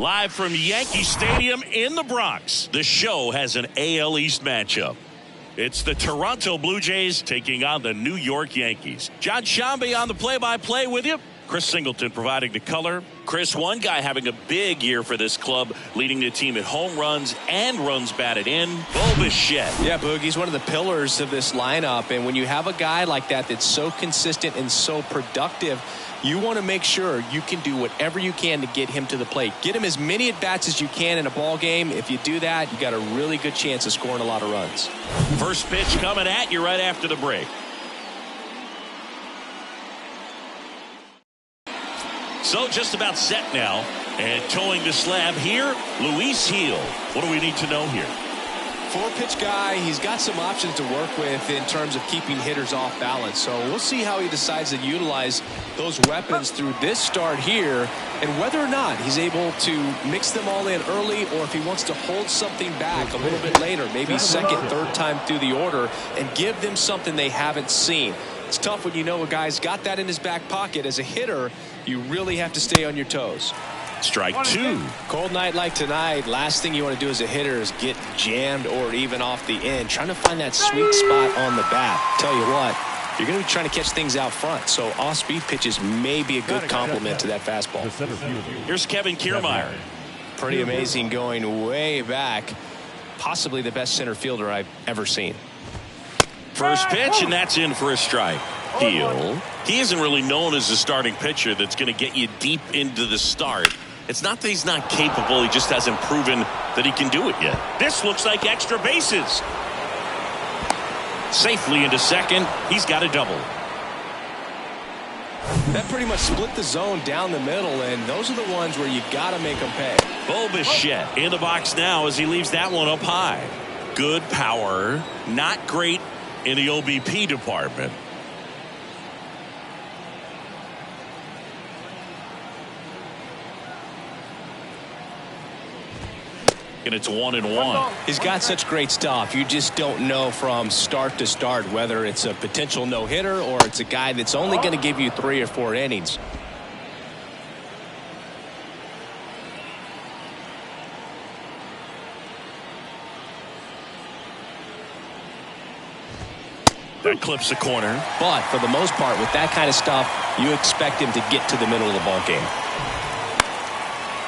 Live from Yankee Stadium in the Bronx, the show has an AL East matchup. It's the Toronto Blue Jays taking on the New York Yankees. John Shambi on the play-by-play with you. Chris Singleton providing the color. Chris, one guy having a big year for this club, leading the team at home runs and runs batted in, Bo Bichette. Yeah, Boog, he's one of the pillars of this lineup. And when you have a guy like that that's so consistent and so productive, you want to make sure you can do whatever you can to get him to the plate. Get him as many at-bats as you can in a ball game. If you do that, you got a really good chance of scoring a lot of runs. First pitch coming at you right after the break. So just about set now, and towing the slab here, Luis Gil. What do we need to know here? Four-pitch guy, he's got some options to work with in terms of keeping hitters off balance. So we'll see how he decides to utilize those weapons through this start here, and whether or not he's able to mix them all in early, or if he wants to hold something back a little bit later, maybe second, third time through the order, and give them something they haven't seen. It's tough when you know a guy's got that in his back pocket. As a hitter, you really have to stay on your toes. Strike two. Cold night like tonight, last thing you want to do as a hitter is get jammed or even off the end. Trying to find that sweet spot on the bat. Tell you what, you're going to be trying to catch things out front. So off-speed pitches may be a good complement to that fastball. Here's Kevin Kiermaier. Pretty amazing, going way back. Possibly the best center fielder I've ever seen. First pitch, and that's in for a strike. Gil. He isn't really known as a starting pitcher that's going to get you deep into the start. It's not that he's not capable, he just hasn't proven that he can do it yet. This looks like extra bases. Safely into second. He's got a double. That pretty much split the zone down the middle, and those are the ones where you got to make them pay. Bo Bichette in the box now as he leaves that one up high. Good power, not great in the OBP department. And it's 1-1. He's got such great stuff. You just don't know from start to start whether it's a potential no-hitter or it's a guy that's only going to give you 3 or 4 innings. That clips the corner. But for the most part, with that kind of stuff, you expect him to get to the middle of the ball game.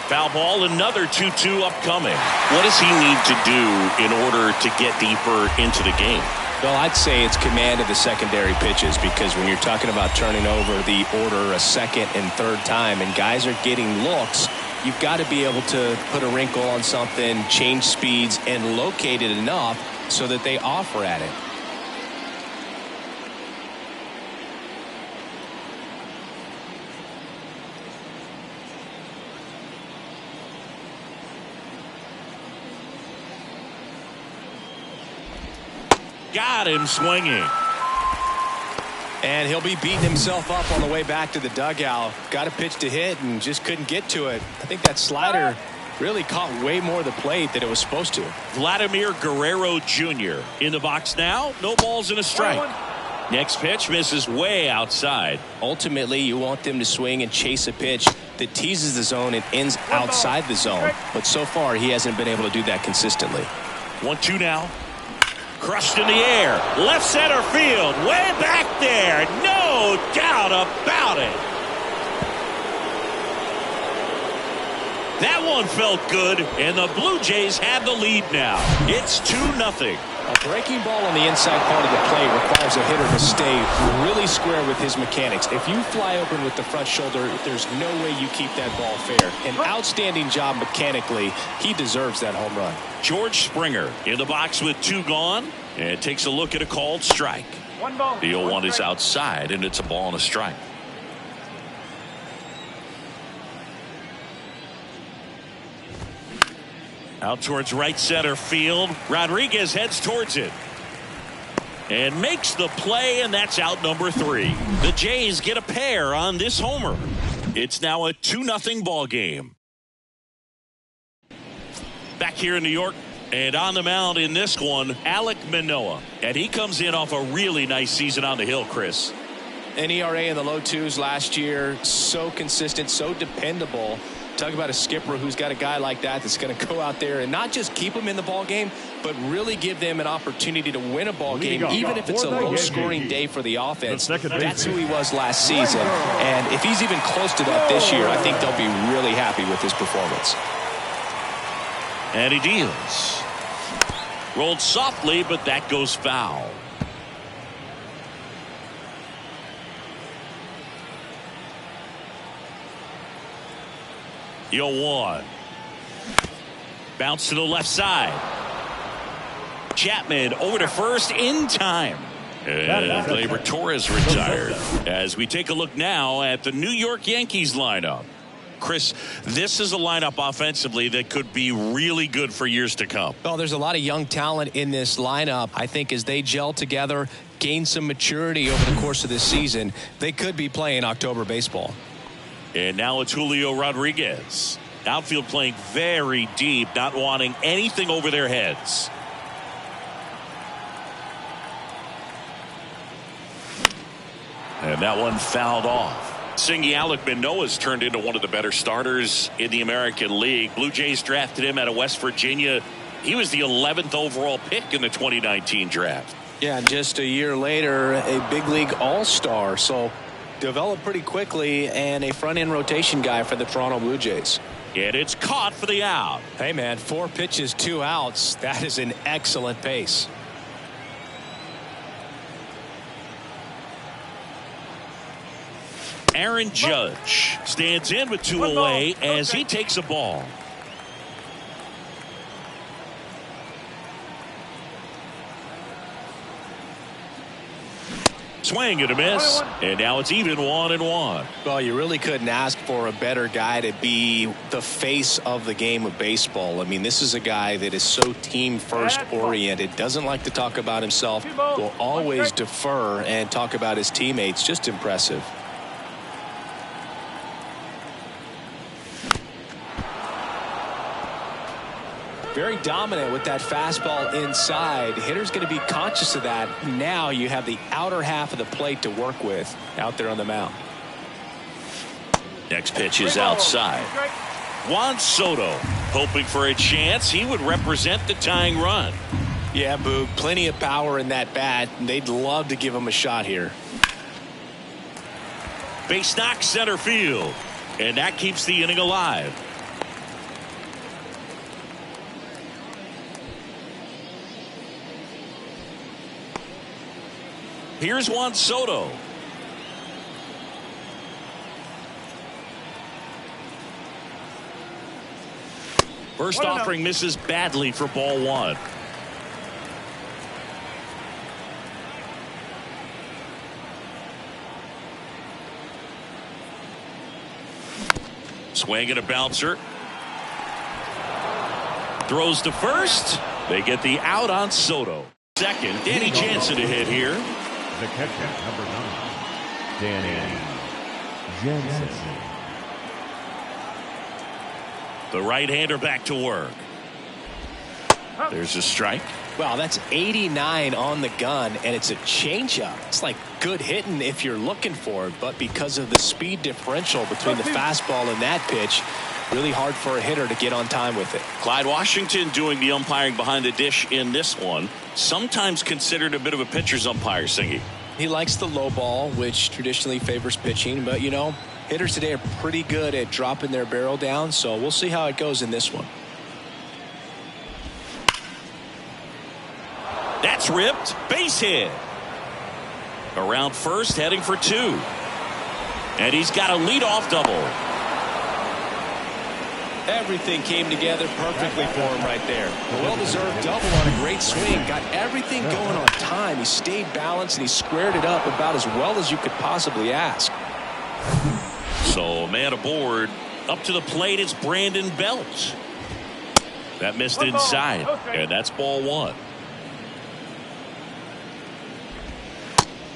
Foul ball, another 2-2 upcoming. What does he need to do in order to get deeper into the game? Well, I'd say it's command of the secondary pitches, because when you're talking about turning over the order a second and third time and guys are getting looks, you've got to be able to put a wrinkle on something, change speeds, and locate it enough so that they offer at it. Got him swinging. And he'll be beating himself up on the way back to the dugout. Got a pitch to hit and just couldn't get to it. I think that slider really caught way more of the plate than it was supposed to. Vladimir Guerrero Jr. in the box now. No balls and a strike. Next pitch misses way outside. Ultimately, you want them to swing and chase a pitch that teases the zone and ends outside the zone. But so far, he hasn't been able to do that consistently. 1-2 now. Crushed in the air. Left center field. Way back there. No doubt about it. That one felt good, and the Blue Jays have the lead now. It's 2-0. A breaking ball on the inside part of the plate requires a hitter to stay really square with his mechanics. If you fly open with the front shoulder, there's no way you keep that ball fair. An outstanding job mechanically. He deserves that home run. George Springer in the box with 2 gone, and takes a look at a called strike. The 0-1 is outside, and it's a ball and a strike. Out towards right center field. Rodriguez heads towards it and makes the play, and that's out number 3. The Jays get a pair on this homer. It's now a 2-0 ball game. Back here in New York, and on the mound in this one, Alek Manoah, and he comes in off a really nice season on the hill, Chris. An ERA in the low twos last year. So consistent, so dependable. Talk about a skipper who's got a guy like that that's going to go out there and not just keep them in the ball game, but really give them an opportunity to win a ball game, even if it's a low-scoring day for the offense. That's who he was last season. And if he's even close to that this year, I think they'll be really happy with his performance. And he deals. Rolled softly, but that goes foul. The 0-1. Bounce to the left side. Chapman over to first in time. And Gleyber Torres retired. As we take a look now at the New York Yankees lineup. Chris, this is a lineup offensively that could be really good for years to come. Well, there's a lot of young talent in this lineup. I think as they gel together, gain some maturity over the course of this season, they could be playing October baseball. And now it's Julio Rodriguez. Outfield playing very deep, not wanting anything over their heads. And that one fouled off. Singy Alec Manoah's turned into one of the better starters in the American League. Blue Jays drafted him out of West Virginia. He was the 11th overall pick in the 2019 draft. Yeah, just a year later, a big league all-star. So developed pretty quickly and a front-end rotation guy for the Toronto Blue Jays. And it's caught for the out. Hey, man, 4 pitches, 2 outs. That is an excellent pace. Aaron Judge stands in with 2 away as he takes a ball. Swing and a miss, and now it's even 1-1. Well, you really couldn't ask for a better guy to be the face of the game of baseball. I mean, this is a guy that is so team first oriented, doesn't like to talk about himself, will always defer and talk about his teammates. Just impressive. Very dominant with that fastball inside. Hitter's going to be conscious of that. Now you have the outer half of the plate to work with out there on the mound. Next pitch is outside. Juan Soto hoping for a chance. He would represent the tying run. Yeah, Boog, plenty of power in that bat, and they'd love to give him a shot here. Base knock center field, and that keeps the inning alive. Here's Juan Soto. First offering misses badly for ball 1. Swing and a bouncer. Throws to first. They get the out on Soto. Second, Danny Jansen to hit here. The catcher, number 9, Danny Jansen. The right-hander back to work. There's a strike. Wow, that's 89 on the gun, and it's a changeup. It's like good hitting if you're looking for it, but because of the speed differential between the fastball and that pitch, really hard for a hitter to get on time with it. Clyde Washington doing the umpiring behind the dish in this one. Sometimes considered a bit of a pitcher's umpire, Singy. He likes the low ball, which traditionally favors pitching, but you know, hitters today are pretty good at dropping their barrel down, so we'll see how it goes in this one. That's ripped. Base hit. Around first, heading for 2. And he's got a leadoff double. Everything came together perfectly for him right there. A well-deserved double on a great swing. Got everything going on time. He stayed balanced and he squared it up about as well as you could possibly ask. So, man aboard. Up to the plate, it's Brandon Belt. That missed inside. And that's ball 1.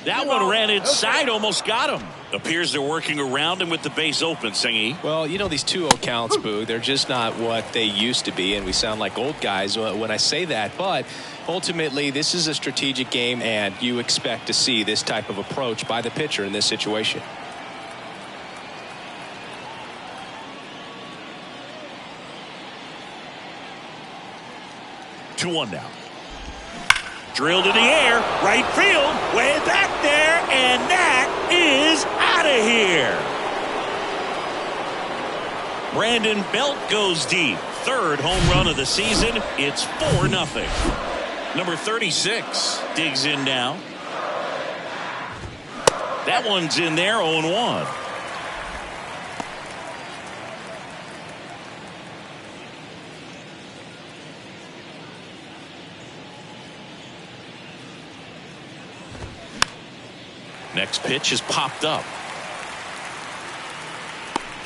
That one ran inside, almost got him. Appears they're working around him with the base open, Singy. Well, you know, these 2-0 counts, Boo, they're just not what they used to be, and we sound like old guys when I say that. But ultimately, this is a strategic game, and you expect to see this type of approach by the pitcher in this situation. 2-1 now. Drilled in the air, right field, way back there, and that is out of here. Brandon Belt goes deep. Third home run of the season. It's 4-0. Number 36 digs in now. That one's in there, 0-1. Next pitch is popped up.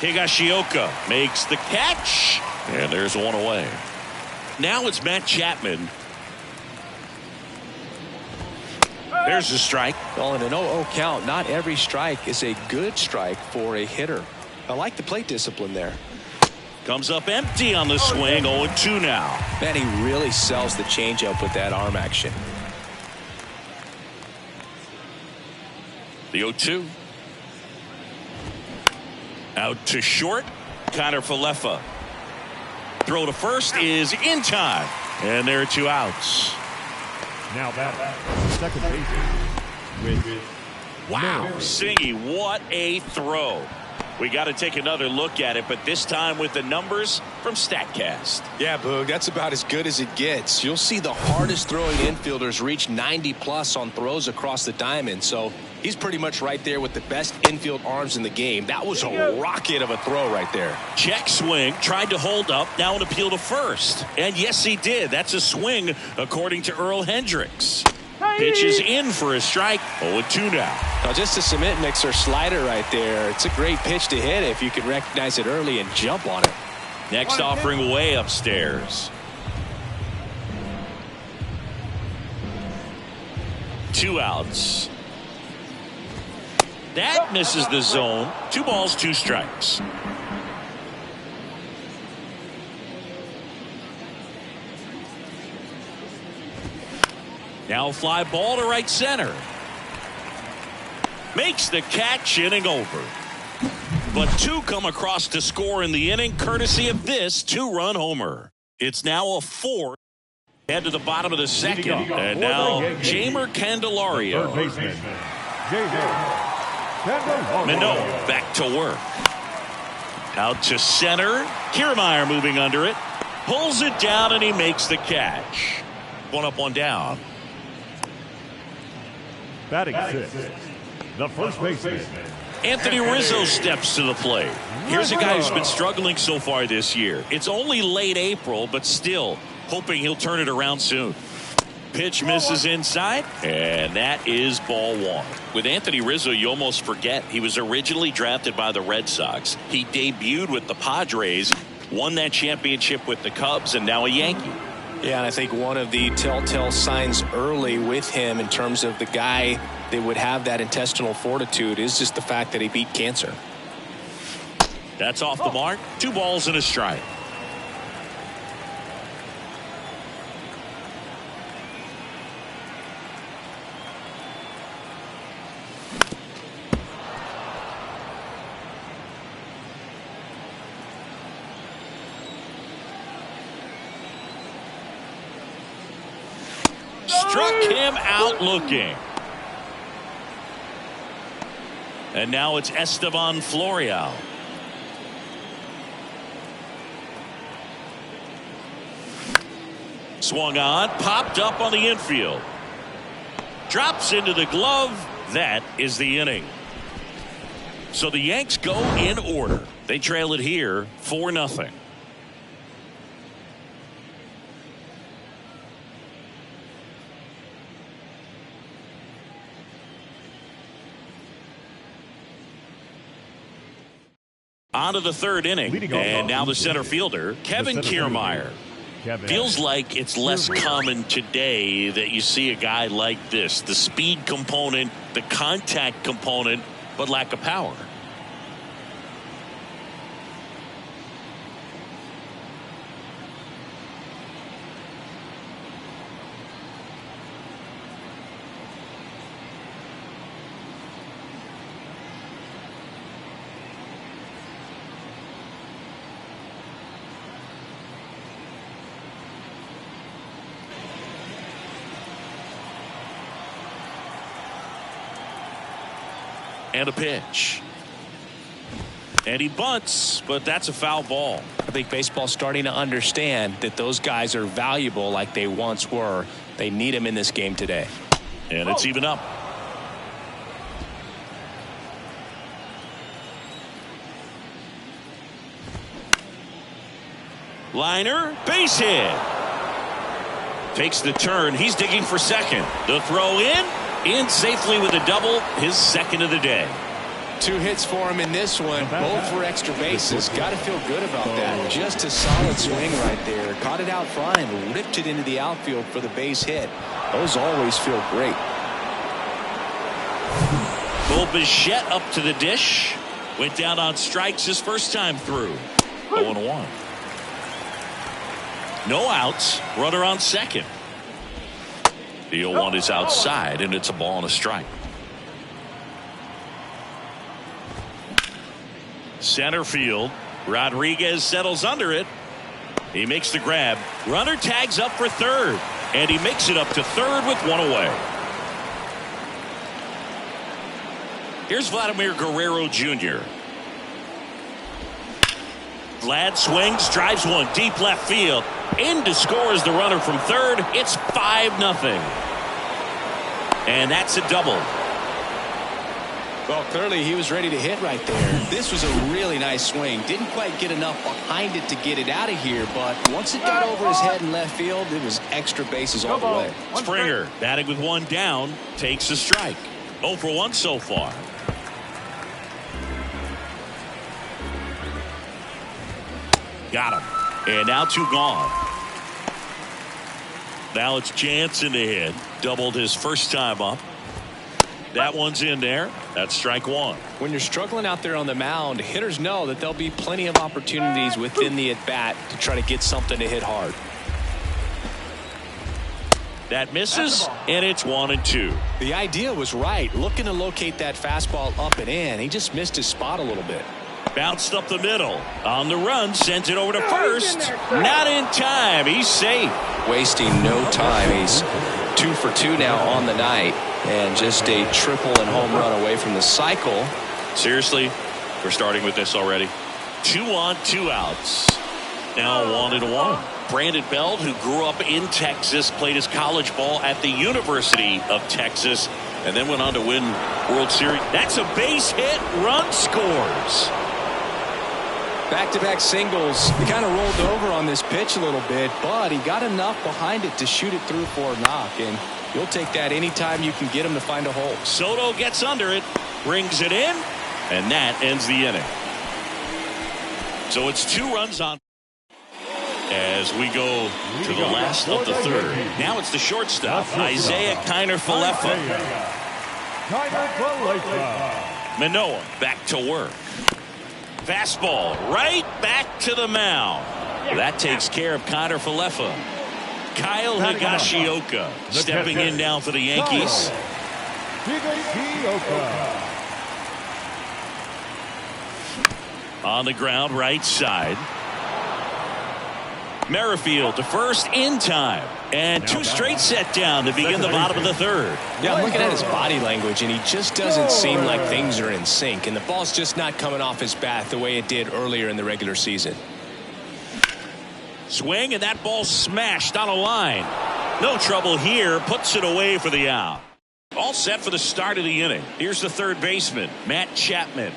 Higashioka makes the catch, and there's one away. Now it's Matt Chapman. There's a strike. Well, in an 0-0 count, not every strike is a good strike for a hitter. I like the plate discipline there. Comes up empty on the swing. 0-2 now. Man, he really sells the changeup with that arm action. The 0-2. Out to short. Connor Falefa. Throw to first is in time. And there are 2 outs. Now back, second baseman with wow. Singy, what a throw. We got to take another look at it, but this time with the numbers from StatCast. Yeah, Boog, that's about as good as it gets. You'll see the hardest throwing infielders reach 90+ on throws across the diamond, so he's pretty much right there with the best infield arms in the game. That was a rocket of a throw right there. Check swing, tried to hold up, now an appeal to first. And yes, he did. That's a swing, according to Earl Hendricks. Pitch is in for a strike. 0-2 now. Now, just a cement mixer slider right there. It's a great pitch to hit if you can recognize it early and jump on it. Next offering way upstairs. 2 outs. That misses the zone. 2 balls, 2 strikes. Now fly ball to right center. Makes the catch, inning over. But 2 come across to score in the inning, courtesy of this 2-run homer. It's now a 4. Head to the bottom of the second. And now Jeimer Candelario. third baseman, Manoah back to work. Out to center. Kiermaier moving under it. Pulls it down and he makes the catch. 1 up, 1 down. Batting 6th, the first baseman, Anthony Rizzo steps to the plate. Here's a guy who's been struggling so far this year. It's only late April, but still hoping he'll turn it around soon. Pitch misses inside, and that is ball 1. With Anthony Rizzo, you almost forget he was originally drafted by the Red Sox. He debuted with the Padres, won that championship with the Cubs, and now a Yankee. Yeah, and I think one of the telltale signs early with him in terms of the guy that would have that intestinal fortitude is just the fact that he beat cancer. That's off the mark. 2 balls and a strike. Struck him out looking. And now it's Estevan Florial. Swung on, popped up on the infield. Drops into the glove. That is the inning. So the Yanks go in order. They trail it here 4-0. On to the 3rd inning, and now the center fielder, Kevin Kiermaier. Feels like it's less common today that you see a guy like this. The speed component, the contact component, but lack of power. And a pitch. And he bunts, but that's a foul ball. I think baseball's starting to understand that those guys are valuable like they once were. They need them in this game today. And it's even up. Liner, base hit. Takes the turn. He's digging for second. The throw in safely with a double, his second of the day. 2 hits for him in this one, both for extra bases. Got to feel good about that. Just a solid swing right there. Caught it out front and ripped it into the outfield for the base hit. Those always feel great. Bo Bichette up to the dish. Went down on strikes his first time through. 0-1. No outs. Runner on second. The 0-1 is outside, and it's a ball and a strike. Center field. Rodriguez settles under it. He makes the grab. Runner tags up for third, and he makes it up to third with one away. Here's Vladimir Guerrero Jr. Vlad swings, drives one deep left field. In to score is the runner from third. It's 5-0. And that's a double. Well, clearly he was ready to hit right there. This was a really nice swing. Didn't quite get enough behind it to get it out of here, but once it got over his head in left field, it was extra bases all the way. Springer batting with one down, takes a strike. 0 for 1 so far. Got him. And now 2 gone. Now it's Jansen to hit. Doubled his first time up. That one's in there. That's strike 1. When you're struggling out there on the mound, hitters know that there'll be plenty of opportunities within the at-bat to try to get something to hit hard. That misses, and it's 1-2. The idea was right. Looking to locate that fastball up and in. He just missed his spot a little bit. Bounced up the middle. On the run, sends it over to first. Not in time. He's safe. Wasting no time. He's 2 for 2 now on the night. And just a triple and home run away from the cycle. Seriously, we're starting with this already. 2 on, 2 outs. Now 1-1. Brandon Belt, who grew up in Texas, played his college ball at the University of Texas, and then went on to win World Series. That's a base hit. Run scores. Back-to-back singles. He kind of rolled over on this pitch a little bit, but he got enough behind it to shoot it through for a knock. And you'll take that anytime you can get him to find a hole. Soto gets under it, brings it in, and that ends the inning. So it's 2 runs on. As we go to the last of the third. Now it's the shortstop, Isaiah Kiner-Falefa. Manoah back to work. Fastball right back to the mound. That takes care of Kiner-Falefa. Kyle Higashioka stepping in now for the Yankees. On the ground, right side. Merrifield to first in time. And 2 straight set down to begin the bottom of the third. Yeah, I'm looking at his body language, and he just doesn't seem like things are in sync. And the ball's just not coming off his bat the way it did earlier in the regular season. Swing, and that ball smashed on a line. No trouble here. Puts it away for the out. All set for the start of the inning. Here's the third baseman, Matt Chapman.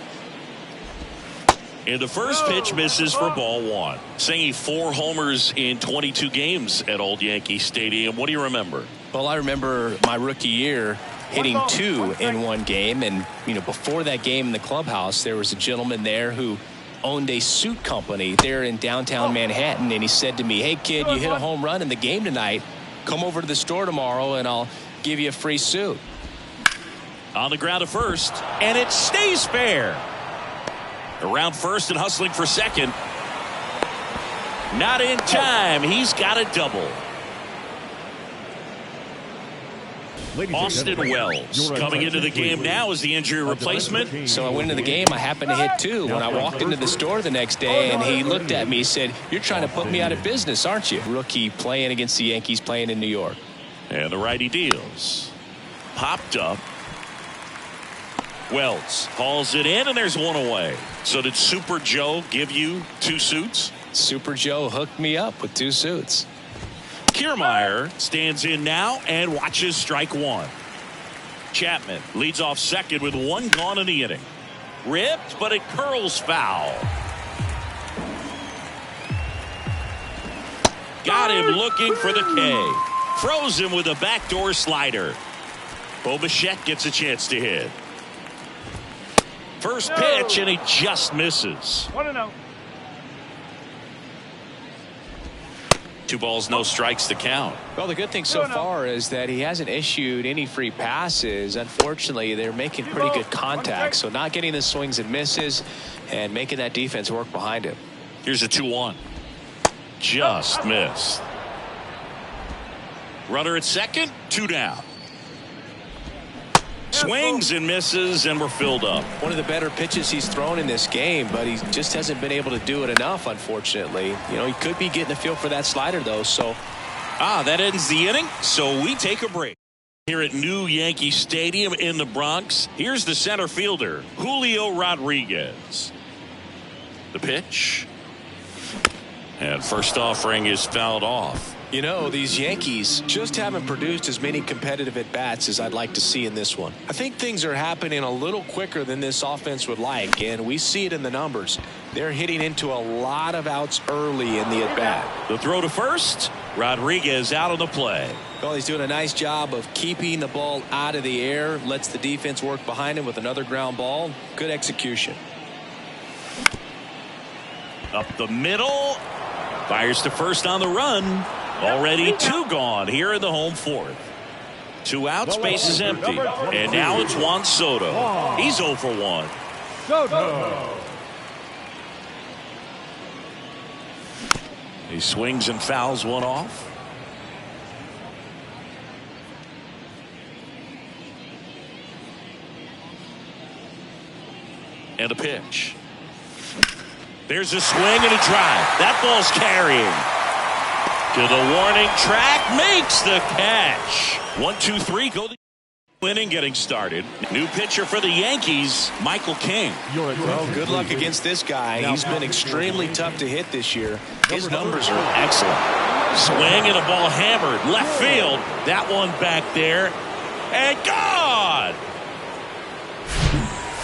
And the first pitch misses for ball 1. Singing 4 homers in 22 games at Old Yankee Stadium. What do you remember? Well, I remember my rookie year hitting 2 in one game. And, before that game in the clubhouse, there was a gentleman there who owned a suit company there in downtown Manhattan. And he said to me, "Hey, kid, you hit a home run in the game tonight. Come over to the store tomorrow and I'll give you a free suit." On the ground to first, and it stays fair. Around first and hustling for second. Not in time. He's got a double. Austin Wells coming into the game now as the injury replacement. So I went into the game. I happened to hit 2 when I walked into the store the next day, and he looked at me and said, "You're trying to put me out of business, aren't you?" Rookie playing against the Yankees, playing in New York. And the righty deals. Popped up. Wells hauls it in, and there's one away. So did Super Joe give you 2 suits? Super Joe hooked me up with 2 suits. Kiermaier stands in now and watches strike 1. Chapman leads off second with 1 gone in the inning. Ripped, but it curls foul. Got him looking for the K. Froze him with a backdoor slider. Bo Bichette gets a chance to hit. First pitch, and he just misses. 1-0. 2 balls, no strikes to count. Well, the good thing so far is that he hasn't issued any free passes. Unfortunately, they're making pretty good contact, so not getting the swings and misses and making that defense work behind him. Here's a 2-1. Just missed. Runner at second, 2 down. Swings and misses, and we're filled up. One of the better pitches he's thrown in this game, but he just hasn't been able to do it enough, unfortunately. You know, he could be getting a feel for that slider, though. So, that ends the inning, so we take a break. Here at New Yankee Stadium in the Bronx, here's the center fielder, Julio Rodriguez. The pitch. And first offering is fouled off. You know, these Yankees just haven't produced as many competitive at-bats as I'd like to see in this one. I think things are happening a little quicker than this offense would like, and we see it in the numbers. They're hitting into a lot of outs early in the at-bat. The throw to first. Rodriguez out of the play. Well, he's doing a nice job of keeping the ball out of the air, lets the defense work behind him with another ground ball. Good execution. Up the middle. Fires to first on the run. Already 2 gone here in the home 4th. 2 out, space is empty. And now it's Juan Soto. He's 0 for 1. Soto. He swings and fouls one off. And a pitch. There's a swing and a drive. That ball's carrying. To the warning track, makes the catch. 1-2-3, go the inning getting started. New pitcher for the Yankees, Michael King. Well, good luck against this guy. He's been extremely tough to hit this year. His numbers are excellent. Swing and a ball hammered left field. That one back there and gone.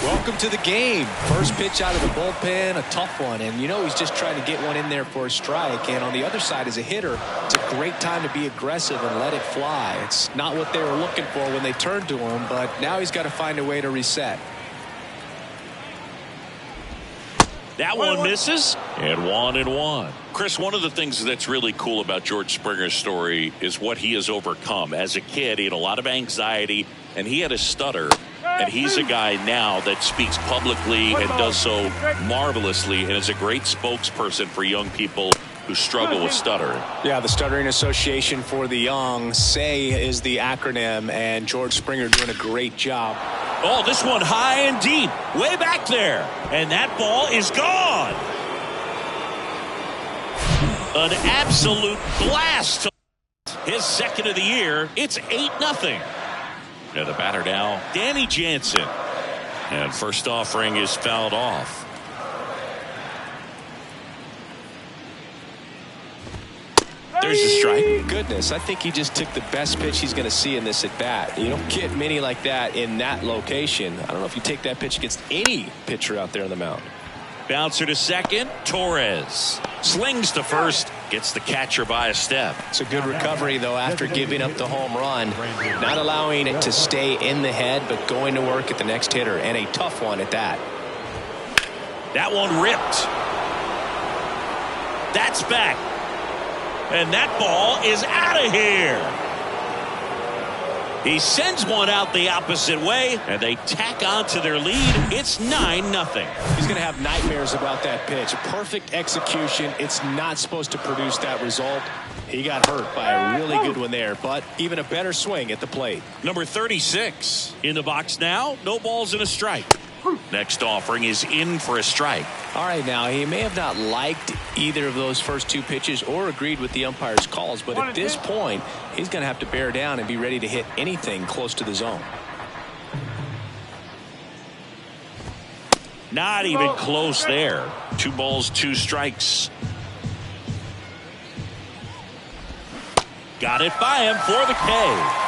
Welcome to the game. First pitch out of the bullpen, a tough one. And you know he's just trying to get one in there for a strike. And on the other side, as a hitter, it's a great time to be aggressive and let it fly. It's not what they were looking for when they turned to him, but now he's got to find a way to reset. That one misses, and 1-1. Chris, one of the things that's really cool about George Springer's story is what he has overcome. As a kid, he had a lot of anxiety, and he had a stutter. And he's a guy now that speaks publicly and does so marvelously and is a great spokesperson for young people who struggle with stuttering. Yeah, the Stuttering Association for the Young, SAY is the acronym, and George Springer doing a great job. Oh, this one high and deep, way back there. And that ball is gone. An absolute blast. His second of the year. It's 8-0. And the batter now, Danny Jansen. And first offering is fouled off. There's a strike. Goodness, I think he just took the best pitch he's going to see in this at bat. You don't get many like that in that location. I don't know if you take that pitch against any pitcher out there on the mound. Bouncer to second. Torres slings to first. Gets the catcher by a step. It's a good recovery, though, after giving up the home run. Not allowing it to stay in the head, but going to work at the next hitter. And a tough one at that. That one ripped. That's back. And that ball is out of here. He sends one out the opposite way, and they tack on to their lead. It's 9-0. He's going to have nightmares about that pitch. Perfect execution. It's not supposed to produce that result. He got hurt by a really good one there, but even a better swing at the plate. Number 36 in the box now. No balls and a strike. Next offering is in for a strike. All right, now he may have not liked either of those first two pitches or agreed with the umpire's calls, but at this point, he's going to have to bear down and be ready to hit anything close to the zone. Not even close there. 2 balls, 2 strikes. Got it by him for the K.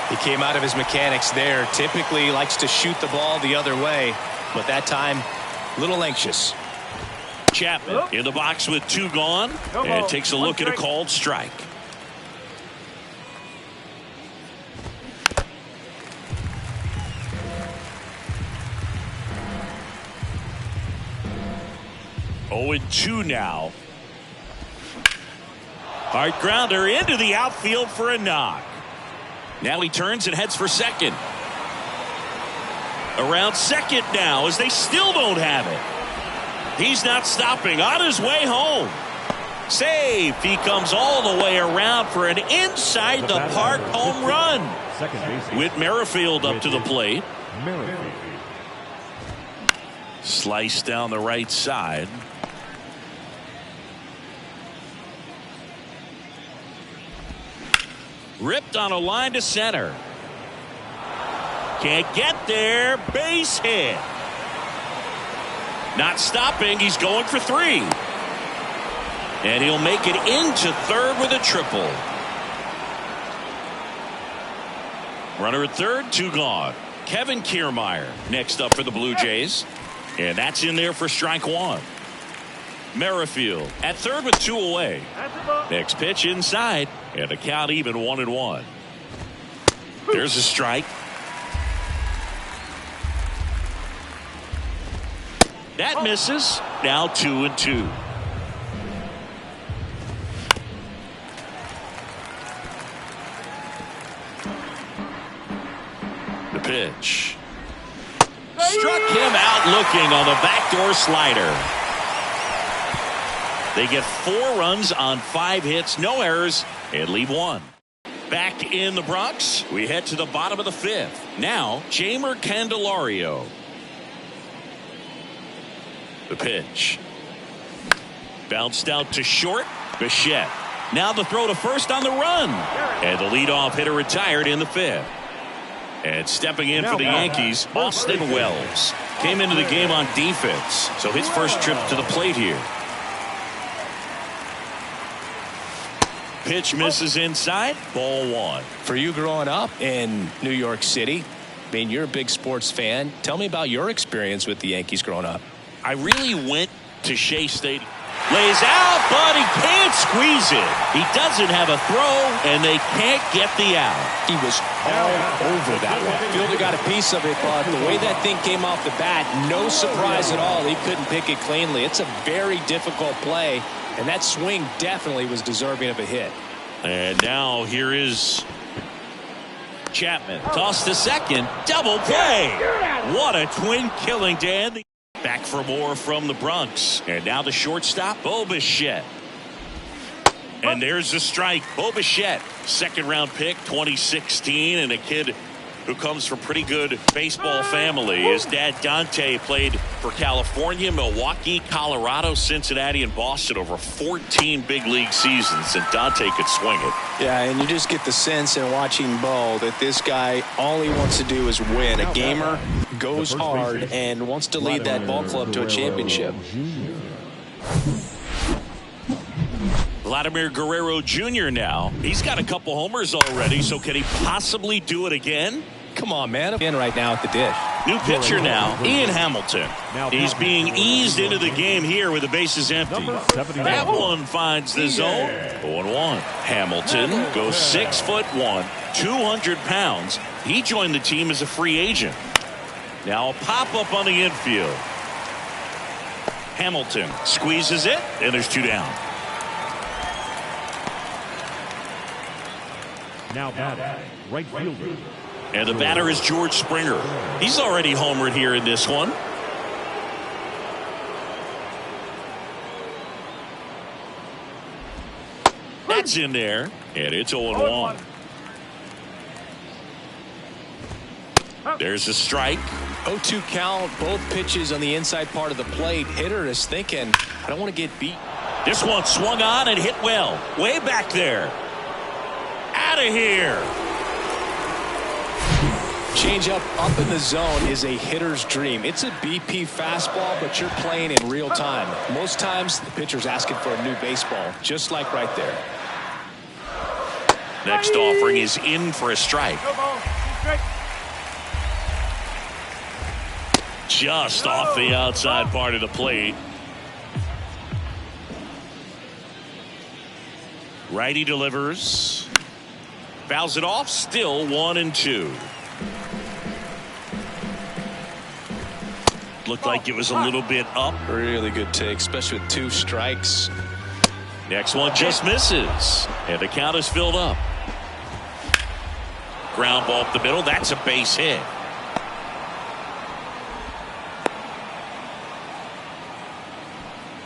He came out of his mechanics there. Typically likes to shoot the ball the other way, but that time a little anxious. Chapman in the box with 2 gone and takes a look at a called strike. Oh, and 2 now. Hard grounder into the outfield for a knock. Now he turns and heads for second. Around second now as they still don't have it. He's not stopping. On his way home. Save. He comes all the way around for an inside the park home run. With Merrifield up to the plate. Slice down the right side. Ripped on a line to center. Can't get there. Base hit. Not stopping. He's going for 3. And he'll make it into third with a triple. Runner at third, 2 gone. Kevin Kiermaier next up for the Blue Jays. And that's in there for strike 1. Merrifield at third with 2 away. Next pitch inside. And the count even 1-1. There's a strike. That misses. Now 2-2. The pitch. Struck him out looking on the backdoor slider. They get 4 runs on 5 hits, no errors, and leave 1. Back in the Bronx, we head to the bottom of the 5th. Now, Jeimer Candelario. The pitch. Bounced out to short. Bichette. Now the throw to first on the run. And the leadoff hitter retired in the 5th. And stepping in for the Yankees, Austin Wells. Came into the game on defense, so his first trip to the plate here. Pitch misses inside. Ball 1. For you growing up in New York City, I mean, you're a big sports fan. Tell me about your experience with the Yankees growing up. I really went to Shea Stadium. Lays out, but he can't squeeze it. He doesn't have a throw, and they can't get the out. He was all over that one. Fielder got a piece of it, but the way that thing came off the bat, no surprise at all. He couldn't pick it cleanly. It's a very difficult play, and that swing definitely was deserving of a hit. And now here is Chapman. Toss to second. Double play. What a twin killing, Dan. Back for more from the Bronx. And now the shortstop, Bo Bichette. And there's the strike. Bo Bichette, 2nd round pick, 2016, and a kid who comes from pretty good baseball family. His dad, Dante, played for California, Milwaukee, Colorado, Cincinnati, and Boston over 14 big league seasons, and Dante could swing it. Yeah, and you just get the sense in watching Bo that this guy, all he wants to do is win. A gamer, goes hard, and wants to lead that ball club to a championship. Vladimir Guerrero Jr. now. He's got a couple homers already, so can he possibly do it again? Come on, man. In right now at the dish. New pitcher now, Ian Hamilton. He's being eased into the game here with the bases empty. That one finds the zone. 0-1. Hamilton goes 6'1", 200 pounds. He joined the team as a free agent. Now a pop-up on the infield. Hamilton squeezes it, and there's 2 down. Now batting, right fielder. And the batter is George Springer. He's already homered here in this one. That's in there, and it's 0-1. There's a strike. 0-2 count, both pitches on the inside part of the plate. Hitter is thinking, I don't want to get beat. This one swung on and hit well. Way back there. Out of here. Changeup up in the zone is a hitter's dream. It's a BP fastball, but you're playing in real time. Most times, the pitcher's asking for a new baseball, just like right there. Next offering is in for a strike. Just off the outside part of the plate. Righty delivers. Fouls it off. Still 1-2. Looked like it was a little bit up. Really good take, especially with 2 strikes. Next one just misses. And the count is filled up. Ground ball up the middle. That's a base hit.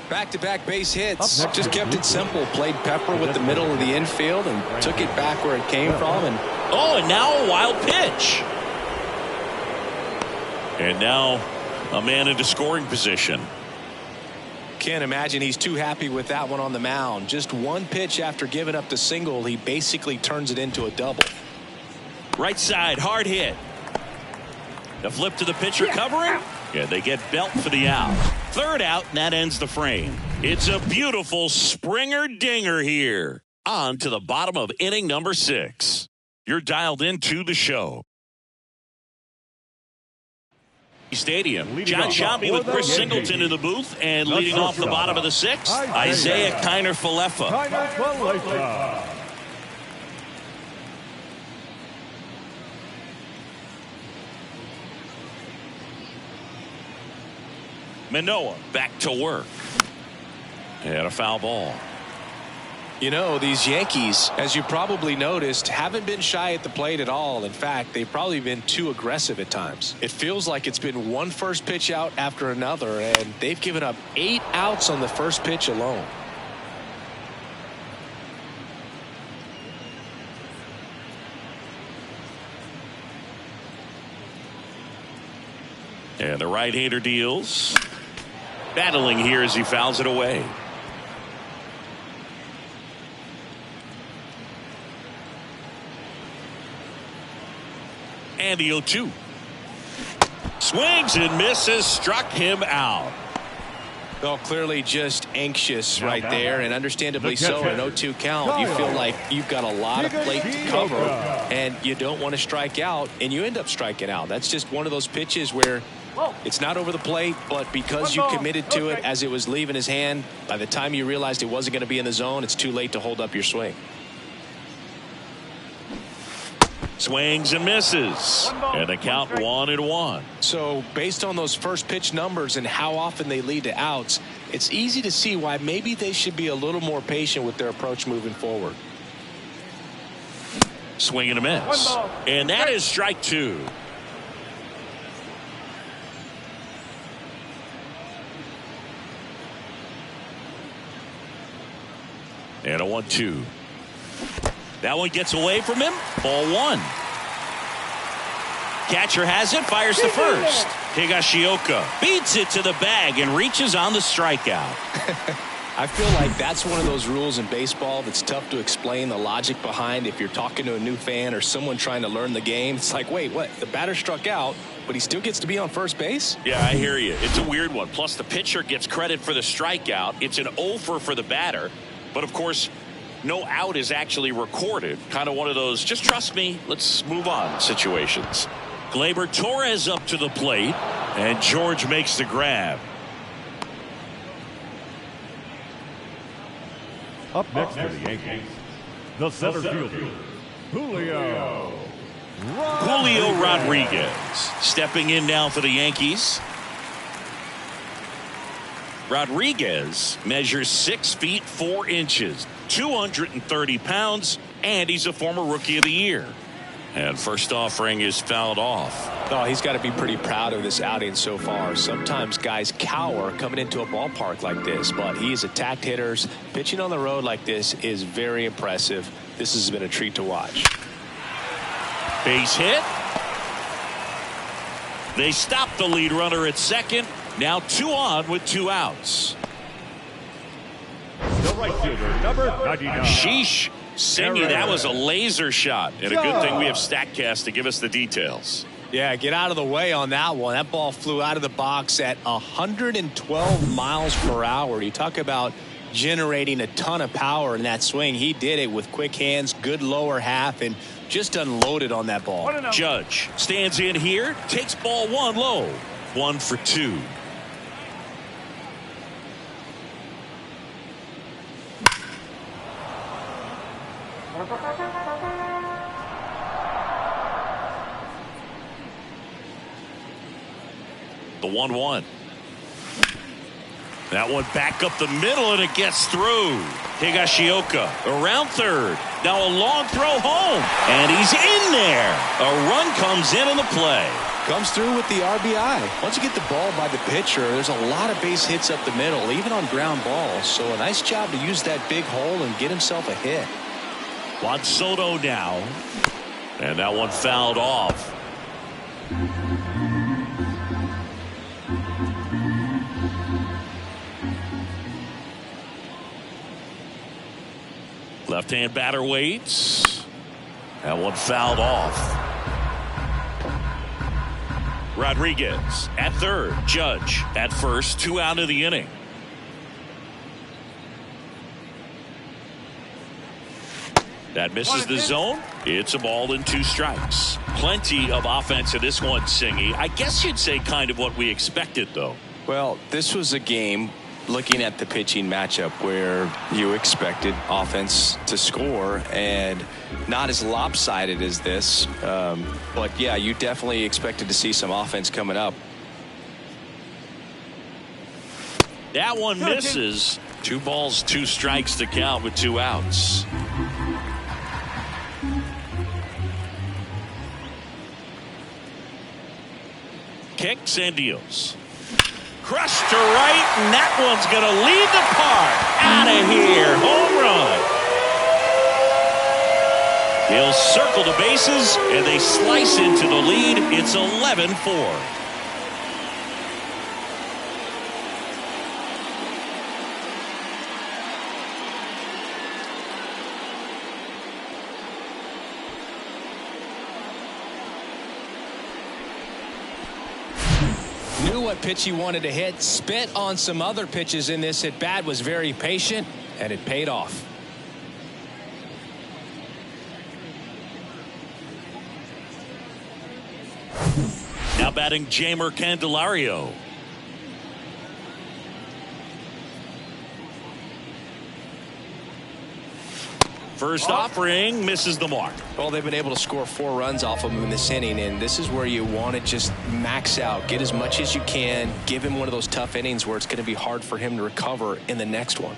Back-to-back base hits. Just kept it simple. Played pepper with the middle of the infield and took it back where it came from. And now a wild pitch. And now a man into scoring position. Can't imagine he's too happy with that one on the mound. Just one pitch after giving up the single, he basically turns it into a double. Right side, hard hit. The flip to the pitcher covering. Yeah, they get Belt for the out. Third out, and that ends the frame. It's a beautiful Springer dinger here. On to the bottom of inning number 6. You're dialed into the show. Stadium. John Shambi with Chris Singleton in the booth, and leading off the bottom of the 6th, Isaiah Kiner-Falefa. Manoah back to work. And a foul ball. You know, these Yankees, as you probably noticed, haven't been shy at the plate at all. In fact, they've probably been too aggressive at times. It feels like it's been one first pitch out after another, and they've given up 8 outs on the first pitch alone. And the right-hander deals. Battling here as he fouls it away. And the 0-2. Swings and misses. Struck him out. Well, clearly just anxious right there, and understandably so. An 0-2 count, you feel like you've got a lot of plate to cover, and you don't want to strike out, and you end up striking out. That's just one of those pitches where it's not over the plate, but because you committed to it as it was leaving his hand, by the time you realized it wasn't going to be in the zone, it's too late to hold up your swing. Swings and misses. And the count 1-1. So based on those first pitch numbers and how often they lead to outs, it's easy to see why maybe they should be a little more patient with their approach moving forward. Swing and a miss. And that is strike 2. And a 1-2. That one gets away from him. Ball 1. Catcher has it, fires to first. Higashioka beats it to the bag and reaches on the strikeout. I feel like that's one of those rules in baseball that's tough to explain the logic behind. If you're talking to a new fan or someone trying to learn the game, it's like, wait, what? The batter struck out, but he still gets to be on first base? Yeah, I hear you. It's a weird one. Plus, the pitcher gets credit for the strikeout. It's an over for the batter. But, of course, no out is actually recorded. Kind of one of those, just trust me, let's move on situations. Gleyber Torres up to the plate, and George makes the grab. Up next for the Yankees, the center fielder, Julio Rodriguez stepping in now for the Yankees. Rodriguez measures 6 feet 4 inches, 230 pounds, and he's a former Rookie of the Year. And first offering is fouled off. Oh, he's got to be pretty proud of this outing so far. Sometimes guys cower coming into a ballpark like this, but he's attacked hitters. Pitching on the road like this is very impressive. This has been a treat to watch. Base hit. They stop the lead runner at second. Now 2 on with 2 outs. The right fielder, number 99. Sheesh. Singy, that was a laser shot. And a good thing we have StatCast to give us the details. Yeah, get out of the way on that one. That ball flew out of the box at 112 miles per hour. You talk about generating a ton of power in that swing. He did it with quick hands, good lower half, and just unloaded on that ball. Judge stands in here, takes ball 1 low. 1 for 2. The 1-1. That one back up the middle, and it gets through. Higashioka around third. Now a long throw home, and he's in there. A run comes in on the play. Comes through with the RBI. Once you get the ball by the pitcher, there's a lot of base hits up the middle, even on ground balls. So a nice job to use that big hole and get himself a hit. Juan Soto now. And that one fouled off. Left-hand batter waits. That one fouled off. Rodriguez at third. Judge at first. 2 out of the inning. That misses the zone. It's a ball and 2 strikes. Plenty of offense in this one, Singy. I guess you'd say kind of what we expected, though. Well, this was a game, looking at the pitching matchup, where you expected offense to score, and not as lopsided as this. But yeah, you definitely expected to see some offense coming up. That one misses. 2 balls, 2 strikes to count with 2 outs. Kicks and deals. Crushed to right, and that one's going to lead the park. Out of here. Home run. They'll circle the bases, and they slice into the lead. It's 11-4. Knew what pitch he wanted to hit, spit on some other pitches in this at bat, was very patient, and it paid off. Now batting Jamer Candelario. First offering misses the mark. Well, they've been able to score 4 runs off of him in this inning, and this is where you want to just max out, get as much as you can, give him one of those tough innings where it's going to be hard for him to recover in the next one.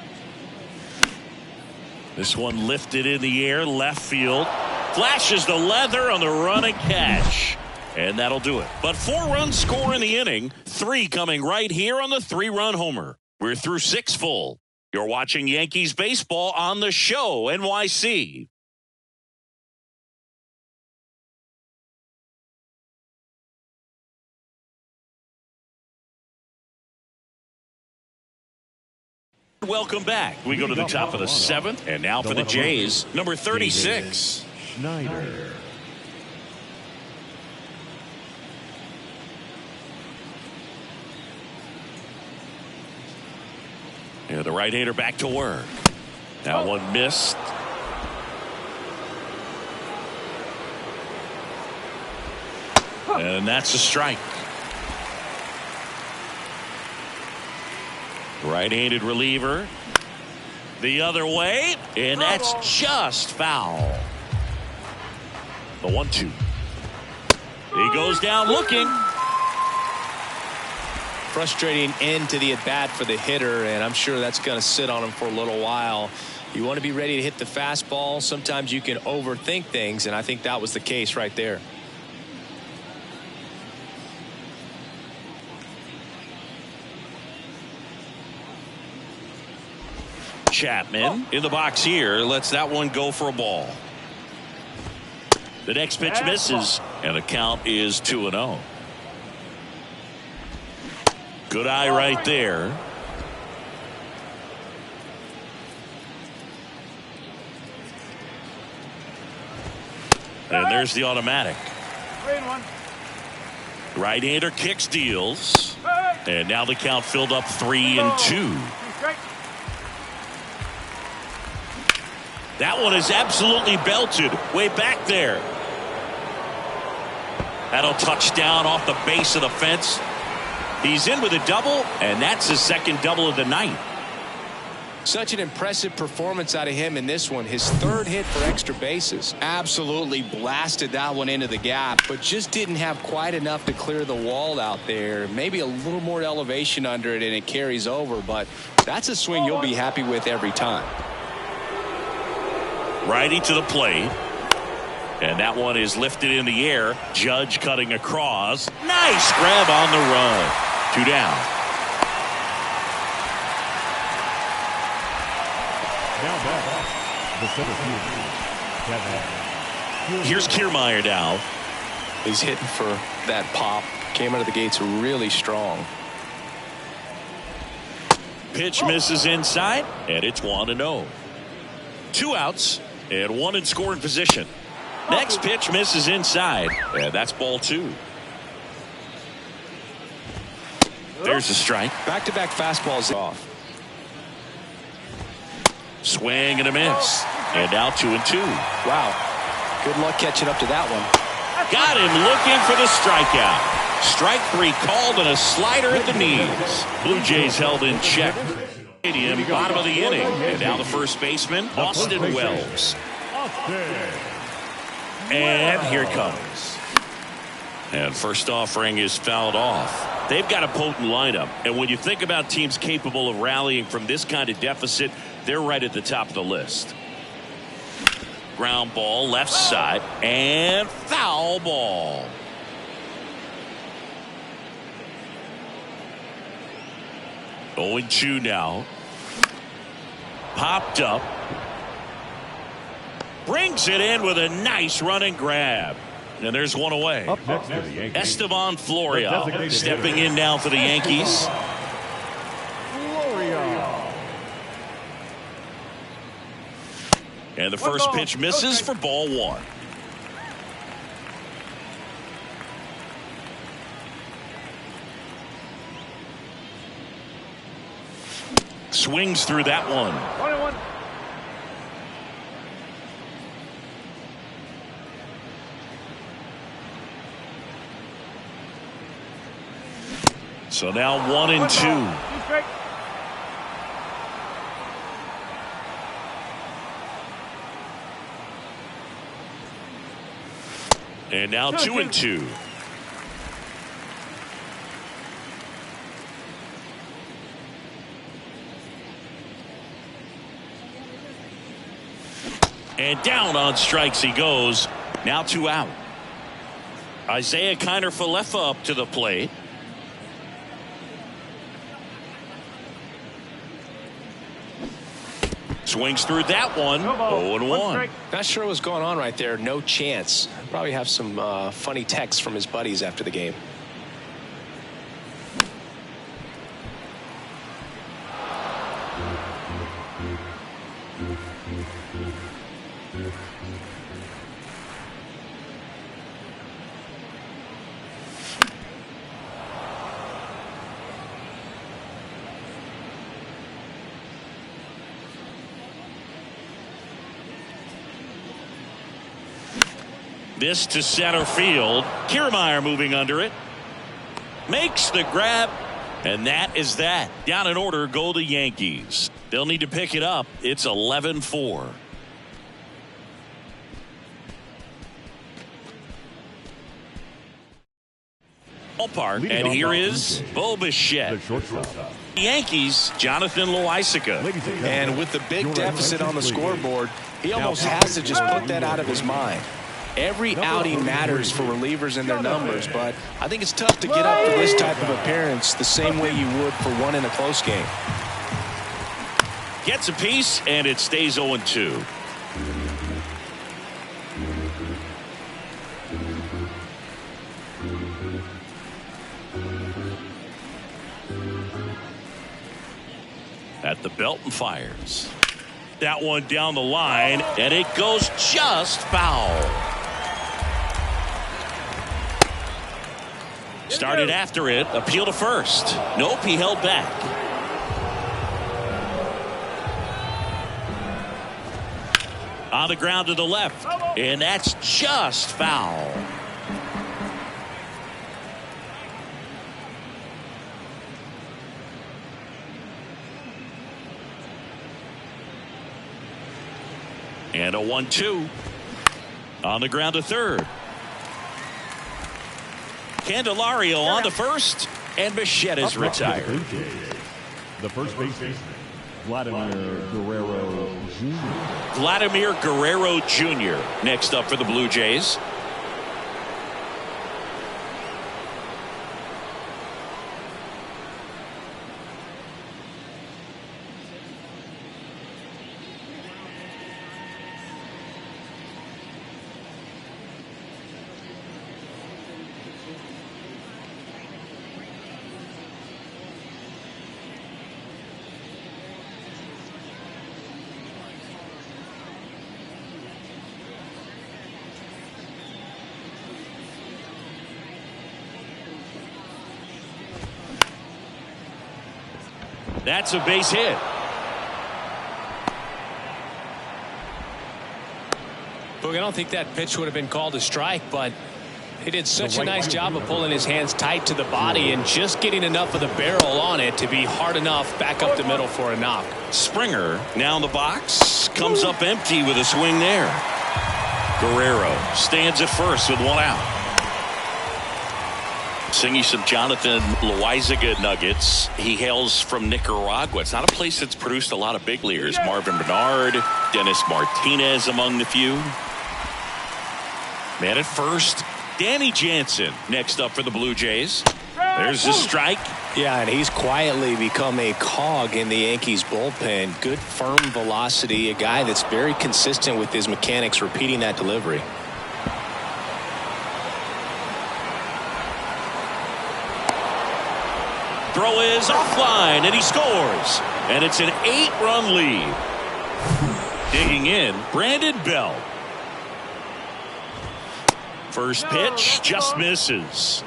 This one lifted in the air, left field. Flashes the leather on the run and catch. And that'll do it. But 4 runs score in the inning, 3 coming right here on the 3-run homer. We're through 6 full. You're watching Yankees baseball on the show, NYC. Welcome back. We go to the top of the 7th, and now for the Jays, number 36. Schneider. Yeah, the right-hander back to work. That one missed. And that's a strike. Right-handed reliever. The other way. And that's just foul. The 1-2. He goes down looking. frustrating end to the at-bat for the hitter, and I'm sure that's going to sit on him for a little while. You want to be ready to hit the fastball. Sometimes you can overthink things, and I think that was the case right there. Chapman in the box here lets that one go for a ball. The next pitch misses, and the count is 2-0. Good eye right there. And there's the automatic. Right-hander kicks, deals. And now the count filled up 3-2. That one is absolutely belted way back there. That'll touch down off the base of the fence. He's in with a double, and that's his second double of the night. Such an impressive performance out of him in this one. His third hit for extra bases. Absolutely blasted that one into the gap, but just didn't have quite enough to clear the wall out there. Maybe a little more elevation under it and it carries over, but that's a swing you'll be happy with every time. Righty to the plate. And that one is lifted in the air. Judge cutting across. Nice grab on the run. 2 down. Now back, the center fielder. Here's Kiermaier now. He's hitting for that pop. Came out of the gates really strong. Pitch misses inside, and it's 1-0. 2 outs, and 1 in scoring position. Next pitch misses inside, and that's ball 2. There's a strike. Back-to-back fastballs off. Swing and a miss. And now 2-2. Wow. Good luck catching up to that one. Got him looking for the strikeout. Strike 3 called and a slider at the knees. Blue Jays held in check. Stadium, bottom of the inning. And now the first baseman, Austin Wells. And here it comes. And first offering is fouled off. They've got a potent lineup. And when you think about teams capable of rallying from this kind of deficit, they're right at the top of the list. Ground ball left side and foul ball. Oh, 2 now. Popped up. Brings it in with a nice running grab. And there's one away. Up next to the Yankees, Esteban Florial stepping in now for the Yankees. And the first pitch misses for ball 1. Swings through that one. 1-1. So now 1-2. And now 2-2. And down on strikes he goes. Now 2 out. Isaiah Kiner-Falefa up to the plate. Swings through that one. 0-1. Not sure what's going on right there. No chance. Probably have some funny texts from his buddies after the game. This to center field. Kiermaier moving under it. Makes the grab. And that is that. Down in order go the Yankees. They'll need to pick it up. It's 11-4. Ballpark, and here is Bo Bichette. The shortstop. The Yankees, Jonathan Loaisiga. And with the big deficit on the scoreboard, he almost has to just put that out of his mind. Every outing matters for relievers and their numbers, but I think it's tough to get up for this type of appearance the same way you would for one in a close game. Gets a piece, and it stays 0-2. At the belt and fires. That one down the line, and it goes just foul. Started after it, appeal to first. Nope, he held back. On the ground to the left, and that's just foul. And a 1-2. On the ground to third. Candelario on the first, and Bichette is retired. The first baseman, Vladimir Guerrero Jr. Vladimir Guerrero Jr. next up for the Blue Jays. That's a base hit. Boog, I don't think that pitch would have been called a strike, but he did such a nice job of pulling his hands tight to the body and just getting enough of the barrel on it to be hard enough back up the middle for a knock. Springer now in the box, comes up empty with a swing there. Guerrero stands at first with one out. Singing some Jonathan Loaisiga nuggets. He hails from Nicaragua. It's not a place that's produced a lot of big leaguers. Marvin Bernard, Dennis Martinez among the few. Man at first, Danny Jansen next up for the Blue Jays. There's a strike. Yeah, and he's quietly become a cog in the Yankees bullpen. Good firm velocity, a guy that's very consistent with his mechanics, repeating that delivery. Throw is offline, and he scores. And it's an 8-run lead. Digging in, Brandon Bell. First pitch just misses.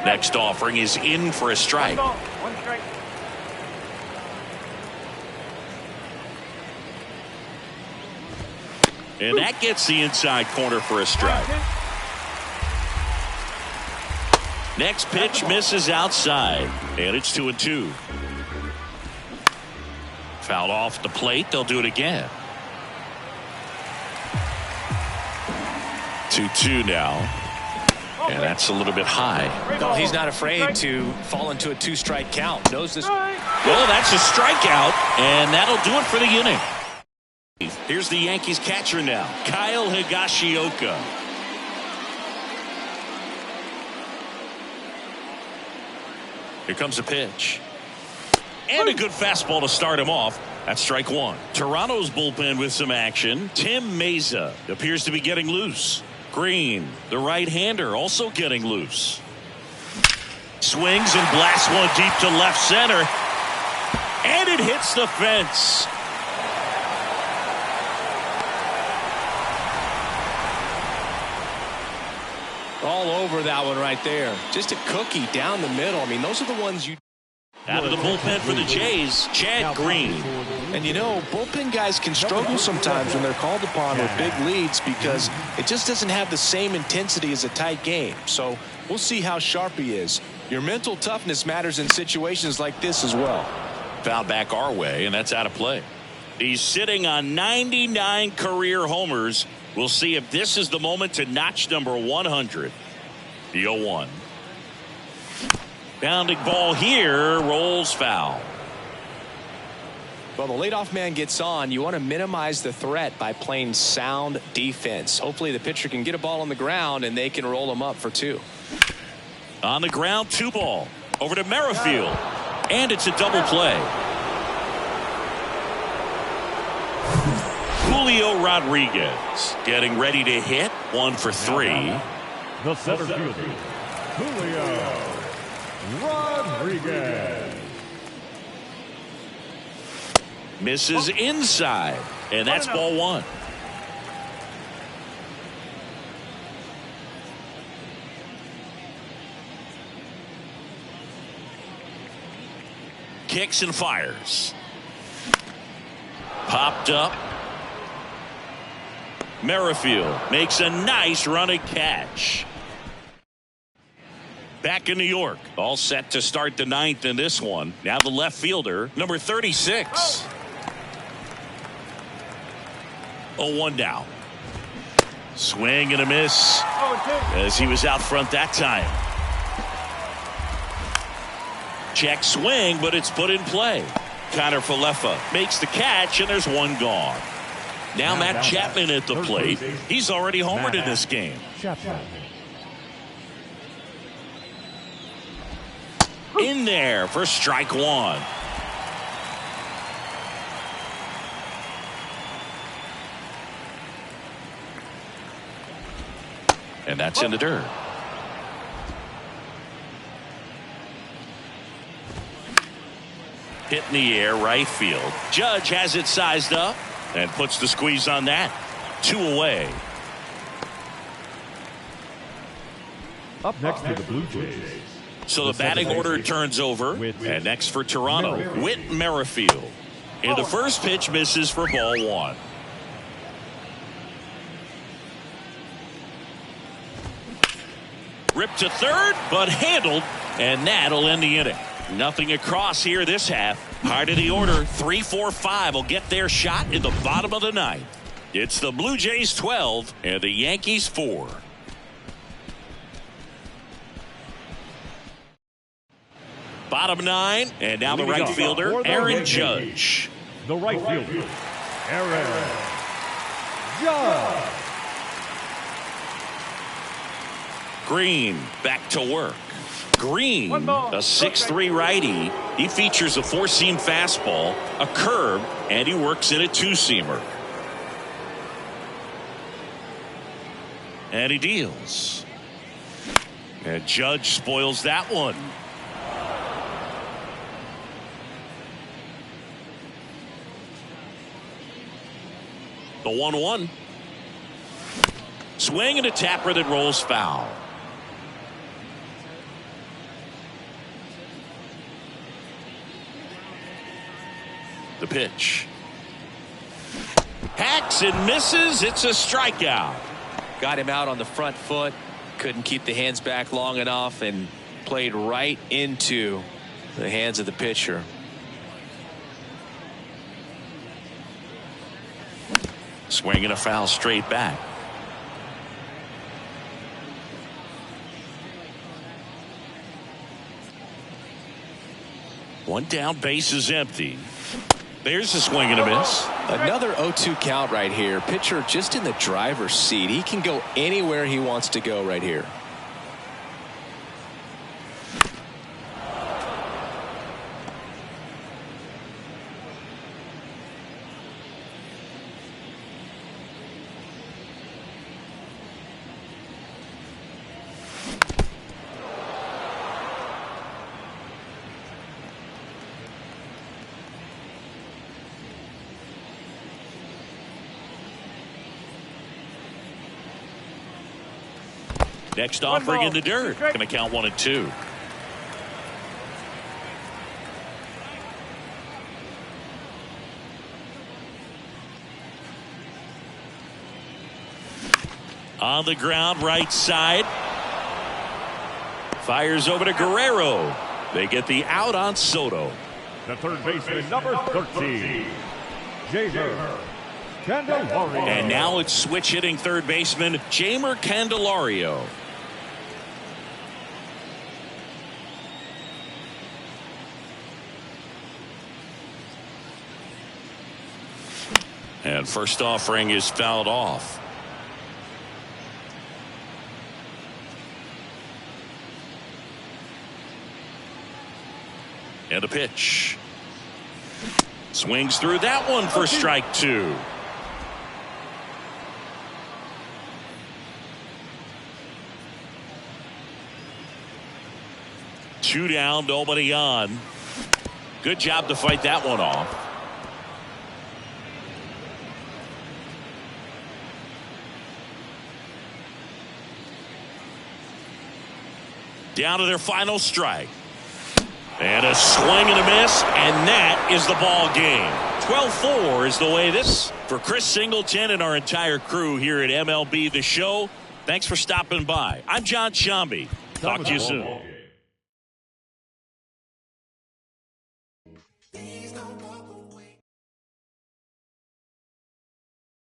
Next offering is in for a strike. And that gets the inside corner for a strike. Next pitch misses outside, and it's 2-2. Fouled off the plate. They'll do it again. 2-2 now, and that's a little bit high. No, he's not afraid to fall into a 2-strike count. Knows this. Well, that's a strikeout, and that'll do it for the inning. Here's the Yankees catcher now, Kyle Higashioka. Here comes a pitch. And a good fastball to start him off. That's strike one. Toronto's bullpen with some action. Tim Meza appears to be getting loose. Green, the right-hander, also getting loose. Swings and blasts one deep to left center. And it hits the fence. All over that one right there. Just a cookie down the middle. I mean, those are the ones you... Out of the bullpen for the Jays, Chad Green. And you know, bullpen guys can struggle sometimes when they're called upon with big leads because it just doesn't have the same intensity as a tight game. So we'll see how sharp he is. Your mental toughness matters in situations like this as well. Fouled back our way, and that's out of play. He's sitting on 99 career homers We'll see if this is the moment to notch number 100. The 0-1. Bounding ball here, rolls foul. Well, the leadoff man gets on. You want to minimize the threat by playing sound defense. Hopefully the pitcher can get a ball on the ground and they can roll him up for 2. On the ground, 2 ball. Over to Merrifield. And it's a double play. Julio Rodriguez getting ready to hit. 1 for 3. The center fielder, Julio Rodriguez. Misses inside. And that's ball 1. Kicks and fires. Popped up. Merrifield makes a nice running catch. Back in New York, all set to start the 9th in this one. Now the left fielder, number 36. 0-1 now. Swing and a miss as he was out front that time. Check swing, but it's put in play. Connor Falefa makes the catch, and there's 1 gone. Now Matt Chapman at the plate. He's already homered in this game. In there for strike 1. And that's in the dirt. Hit in the air, right field. Judge has it sized up and puts the squeeze on that. 2 away. Up next to the Blue Jays. So the batting order turns over. And next for Toronto, Whit Merrifield. And the first pitch misses for ball 1. Ripped to third, but handled, and that'll end the inning. Nothing across here this half. Heart of the order, 3, 4, 5 will get their shot in the bottom of the 9th. It's the Blue Jays 12 and the Yankees 4. Bottom 9, and now the right fielder, Aaron Judge. The right fielder, Aaron Judge. Green back to work. Green, a 6'3" righty. He features a 4-seam fastball, a curve, and he works in a 2-seamer. And he deals. And Judge spoils that one. The 1-1. Swing and a tapper that rolls foul. The pitch. Hacks and misses. It's a strikeout. Got him out on the front foot. Couldn't keep the hands back long enough and played right into the hands of the pitcher. Swing and a foul straight back. One down, base is empty. There's a swing and a miss. Another 0-2 count right here. Pitcher just in the driver's seat. He can go anywhere he wants to go right here. Next offering in the dirt. Going to count 1 and 2. On the ground, right side. Fires over to Guerrero. They get the out on Soto. The third baseman, number 13, Jaser Candelario. And now it's switch hitting third baseman Jeimer Candelario. And first offering is fouled off. And a pitch. Swings through that one for strike two. Two down, nobody on. Good job to fight that one off. Down to their final strike. And a swing and a miss, and that is the ball game. 12-4 is the way this. For Chris Singleton and our entire crew here at MLB The Show, thanks for stopping by. I'm John Shambi. Talk to you soon.